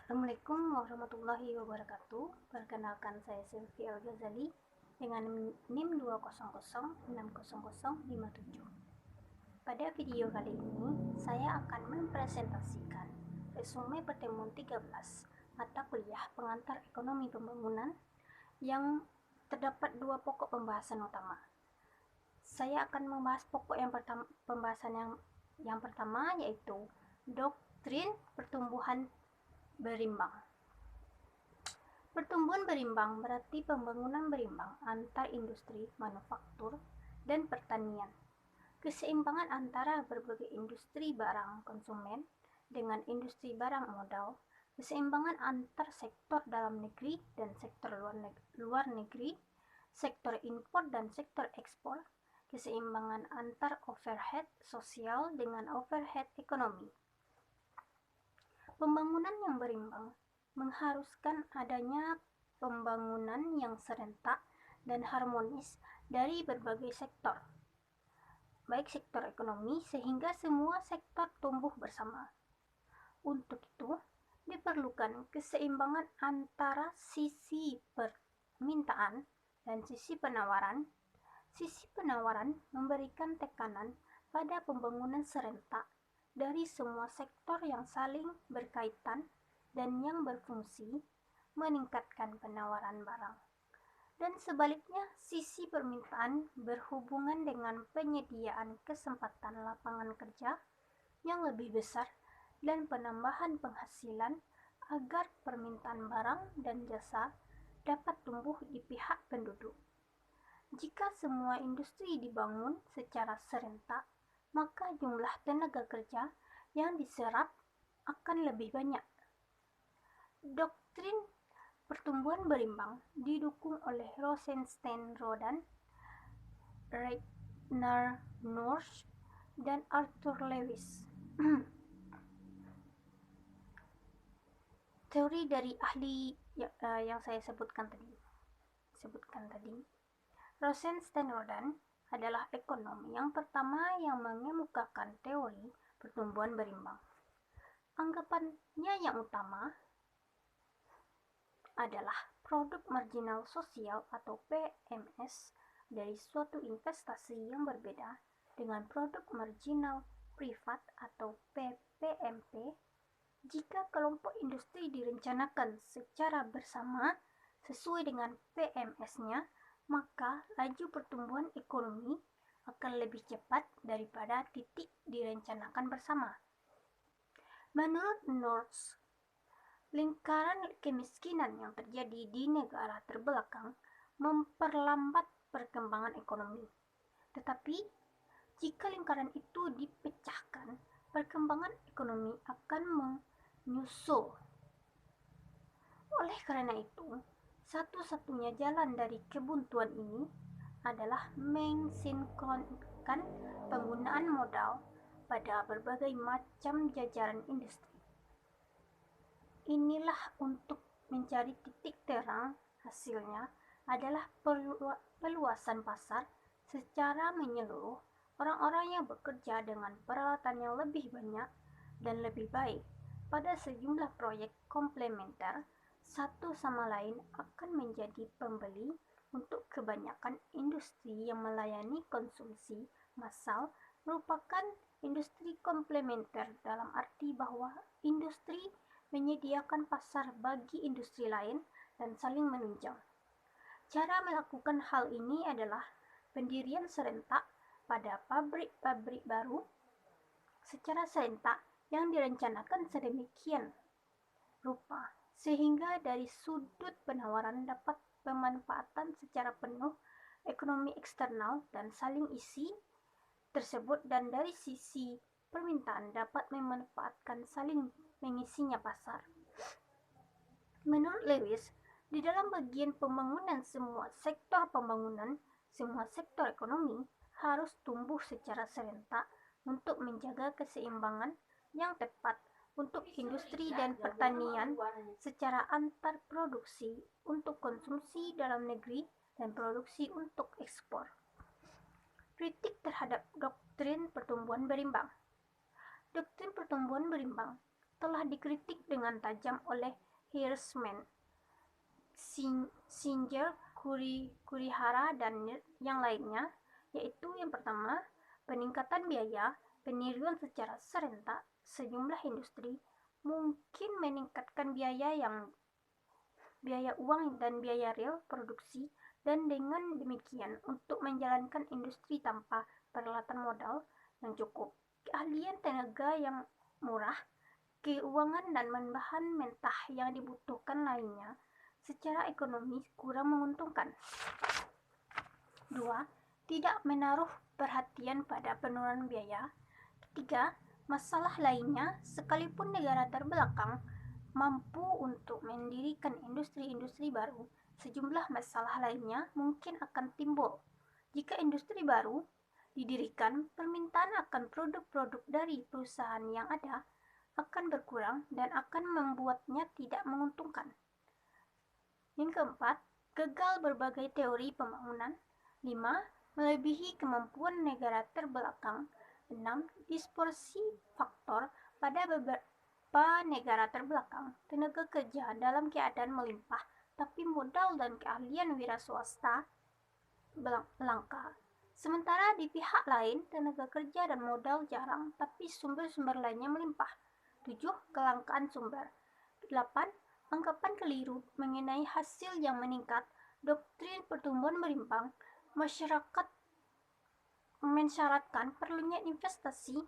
Assalamualaikum warahmatullahi wabarakatuh. Perkenalkan, saya Sylvie Al-Ghazali dengan NIM 2006057. Pada video kali ini, saya akan mempresentasikan resume pertemuan 13 mata kuliah pengantar ekonomi pembangunan yang terdapat dua pokok pembahasan utama. Saya akan membahas pokok pembahasan yang pertama, yaitu doktrin pertumbuhan berimbang. Pertumbuhan berimbang berarti pembangunan berimbang antar industri, manufaktur, dan pertanian. Keseimbangan antara berbagai industri barang konsumen dengan industri barang modal, keseimbangan antar sektor dalam negeri dan sektor luar negeri, sektor impor dan sektor ekspor, keseimbangan antar overhead sosial dengan overhead ekonomi. Pembangunan yang berimbang mengharuskan adanya pembangunan yang serentak dan harmonis dari berbagai sektor, baik sektor ekonomi sehingga semua sektor tumbuh bersama. Untuk itu, diperlukan keseimbangan antara sisi permintaan dan sisi penawaran. Sisi penawaran memberikan tekanan pada pembangunan serentak dari semua sektor yang saling berkaitan dan yang berfungsi meningkatkan penawaran barang. Dan sebaliknya, sisi permintaan berhubungan dengan penyediaan kesempatan lapangan kerja yang lebih besar dan penambahan penghasilan agar permintaan barang dan jasa dapat tumbuh di pihak penduduk. Jika semua industri dibangun secara serentak, maka jumlah tenaga kerja yang diserap akan lebih banyak. Doktrin pertumbuhan berimbang didukung oleh Rosenstein-Rodan, Ragnar Norsch, dan Arthur Lewis. Teori dari ahli yang saya sebutkan tadi. Rosenstein-Rodan adalah ekonom yang pertama yang mengemukakan teori pertumbuhan berimbang. Anggapannya yang utama adalah produk marginal sosial atau PMS dari suatu investasi yang berbeda dengan produk marginal privat atau PMP jika kelompok industri direncanakan secara bersama sesuai dengan PMS-nya, maka laju pertumbuhan ekonomi akan lebih cepat daripada titik direncanakan bersama. Menurut Norsch, lingkaran kemiskinan yang terjadi di negara terbelakang memperlambat perkembangan ekonomi. Tetapi, jika lingkaran itu dipecahkan, perkembangan ekonomi akan menyusul. Oleh karena itu, satu-satunya jalan dari kebuntuan ini adalah mensinkronkan penggunaan modal pada berbagai macam jajaran industri. Inilah untuk mencari titik terang. Hasilnya adalah peluasan pasar secara menyeluruh. Orang-orang yang bekerja dengan peralatan yang lebih banyak dan lebih baik pada sejumlah proyek komplementer satu sama lain akan menjadi pembeli untuk kebanyakan industri yang melayani konsumsi massal merupakan industri komplementer dalam arti bahwa industri menyediakan pasar bagi industri lain dan saling menunjang. Cara melakukan hal ini adalah pendirian serentak pada pabrik-pabrik baru secara serentak yang direncanakan sedemikian rupa sehingga dari sudut penawaran dapat pemanfaatan secara penuh ekonomi eksternal dan saling isi tersebut, dan dari sisi permintaan dapat memanfaatkan saling mengisinya pasar. Menurut Lewis, di dalam bagian pembangunan semua sektor ekonomi harus tumbuh secara serentak untuk menjaga keseimbangan yang tepat untuk industri dan pertanian secara antar produksi untuk konsumsi dalam negeri dan produksi untuk ekspor. Kritik terhadap doktrin pertumbuhan berimbang. Doktrin pertumbuhan berimbang telah dikritik dengan tajam oleh Hirschman, Singer, Kurihara, dan yang lainnya, yaitu yang pertama, peningkatan biaya, peniruan secara serentak sejumlah industri mungkin meningkatkan biaya uang dan biaya real produksi, dan dengan demikian untuk menjalankan industri tanpa peralatan modal yang cukup, keahlian tenaga yang murah, keuangan dan bahan mentah yang dibutuhkan lainnya, secara ekonomi kurang menguntungkan. 2. Tidak menaruh perhatian pada penurunan biaya. 3. Masalah lainnya, sekalipun negara terbelakang mampu untuk mendirikan industri-industri baru, sejumlah masalah lainnya mungkin akan timbul. Jika industri baru didirikan, permintaan akan produk-produk dari perusahaan yang ada akan berkurang dan akan membuatnya tidak menguntungkan. Yang keempat, gagal berbagai teori pembangunan. 5. Melebihi kemampuan negara terbelakang. 6. Distorsi faktor pada beberapa negara terbelakang, tenaga kerja dalam keadaan melimpah, tapi modal dan keahlian wira swasta langka. Sementara di pihak lain, tenaga kerja dan modal jarang, tapi sumber-sumber lainnya melimpah. 7. Kelangkaan sumber. 8. Anggapan keliru mengenai hasil yang meningkat. Doktrin pertumbuhan berimbang. Masyarakat mensyaratkan perlunya investasi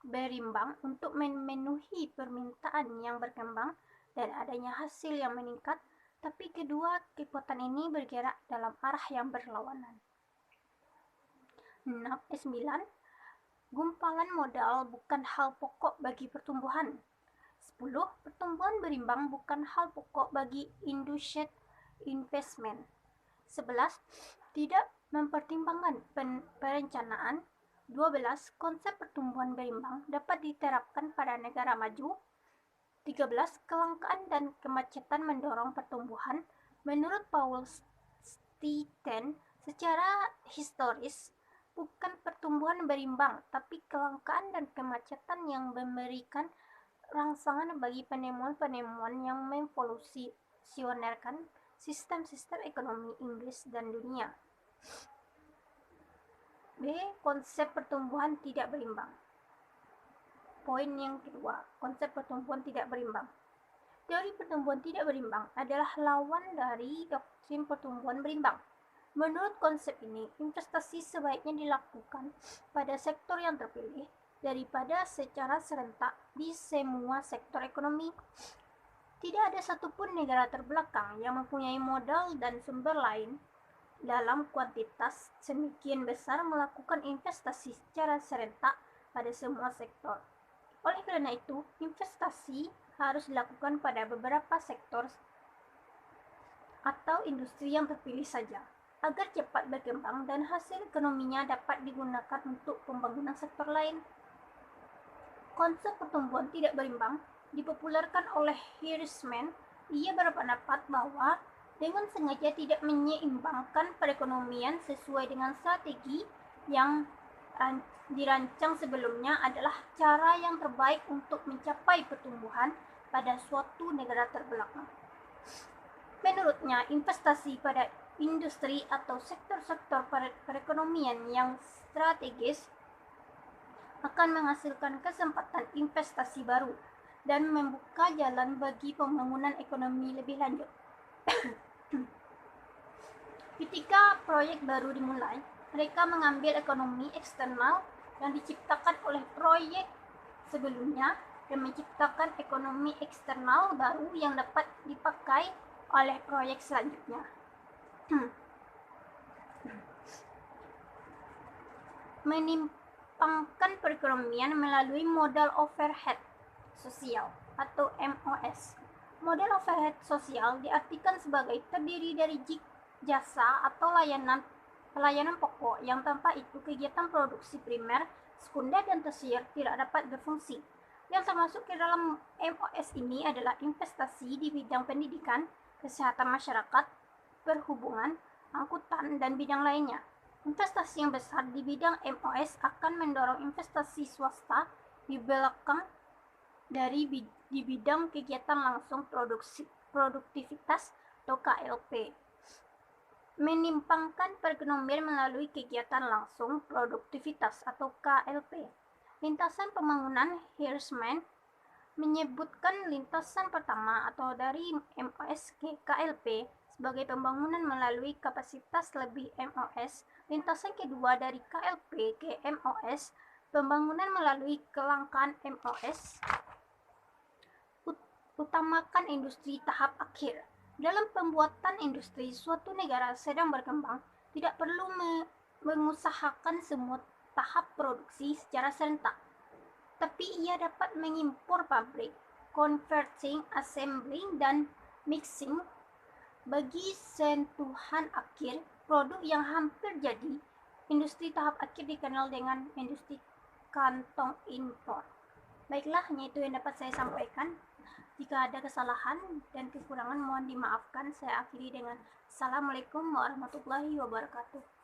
berimbang untuk memenuhi permintaan yang berkembang dan adanya hasil yang meningkat, tapi kedua kekuatan ini bergerak dalam arah yang berlawanan. 9. Gumpalan modal bukan hal pokok bagi pertumbuhan. 10. Pertumbuhan berimbang bukan hal pokok bagi induced investment. 11. Tidak mempertimbangkan perencanaan. 12. Konsep pertumbuhan berimbang dapat diterapkan pada negara maju. 13. Kelangkaan dan kemacetan mendorong pertumbuhan. Menurut Paul Stetten, secara historis, bukan pertumbuhan berimbang, tapi kelangkaan dan kemacetan yang memberikan rangsangan bagi penemuan-penemuan yang memvolusionerkan sistem-sistem ekonomi Inggris dan dunia. B. Konsep pertumbuhan tidak berimbang. Poin yang kedua, konsep pertumbuhan tidak berimbang. Teori pertumbuhan tidak berimbang adalah lawan dari doktrin pertumbuhan berimbang. Menurut konsep ini, investasi sebaiknya dilakukan pada sektor yang terpilih daripada secara serentak di semua sektor ekonomi. Tidak ada satupun negara terbelakang yang mempunyai modal dan sumber lain dalam kuantitas sedemikian besar melakukan investasi secara serentak pada semua sektor. Oleh karena itu, investasi harus dilakukan pada beberapa sektor atau industri yang terpilih saja, agar cepat berkembang dan hasil ekonominya dapat digunakan untuk pembangunan sektor lain. Konsep pertumbuhan tidak berimbang dipopulerkan oleh Hirschman. Ia berpendapat bahwa dengan sengaja tidak menyeimbangkan perekonomian sesuai dengan strategi yang dirancang sebelumnya adalah cara yang terbaik untuk mencapai pertumbuhan pada suatu negara terbelakang. Menurutnya, investasi pada industri atau sektor-sektor perekonomian yang strategis akan menghasilkan kesempatan investasi baru dan membuka jalan bagi pembangunan ekonomi lebih lanjut. Ketika proyek baru dimulai, mereka mengambil ekonomi eksternal yang diciptakan oleh proyek sebelumnya dan menciptakan ekonomi eksternal baru yang dapat dipakai oleh proyek selanjutnya. Menyimpangkan perekonomian melalui modal overhead sosial atau MOS. Model overhead sosial diartikan sebagai terdiri dari jasa atau pelayanan pokok yang tanpa itu kegiatan produksi primer, sekunder, dan tersier tidak dapat berfungsi. Yang termasuk ke dalam MOS ini adalah investasi di bidang pendidikan, kesehatan masyarakat, perhubungan, angkutan, dan bidang lainnya. Investasi yang besar di bidang MOS akan mendorong investasi swasta di belakang di bidang kegiatan langsung produktivitas atau KLP. Menimpangkan perekonomian melalui kegiatan langsung produktivitas atau KLP. Lintasan pembangunan Hirschman menyebutkan lintasan pertama atau dari MOS ke KLP sebagai pembangunan melalui kapasitas lebih MOS. Lintasan kedua dari KLP ke MOS, pembangunan melalui kelangkaan MOS. Utamakan industri tahap akhir. Dalam pembuatan industri, suatu negara sedang berkembang tidak perlu mengusahakan semua tahap produksi secara serentak, tapi ia dapat mengimpor pabrik, converting, assembling, dan mixing. Bagi sentuhan akhir, produk yang hampir jadi, industri tahap akhir dikenal dengan industri kantong impor. Baiklah, hanya itu yang dapat saya sampaikan. Jika ada kesalahan dan kekurangan mohon dimaafkan. Saya akhiri dengan Assalamualaikum warahmatullahi wabarakatuh.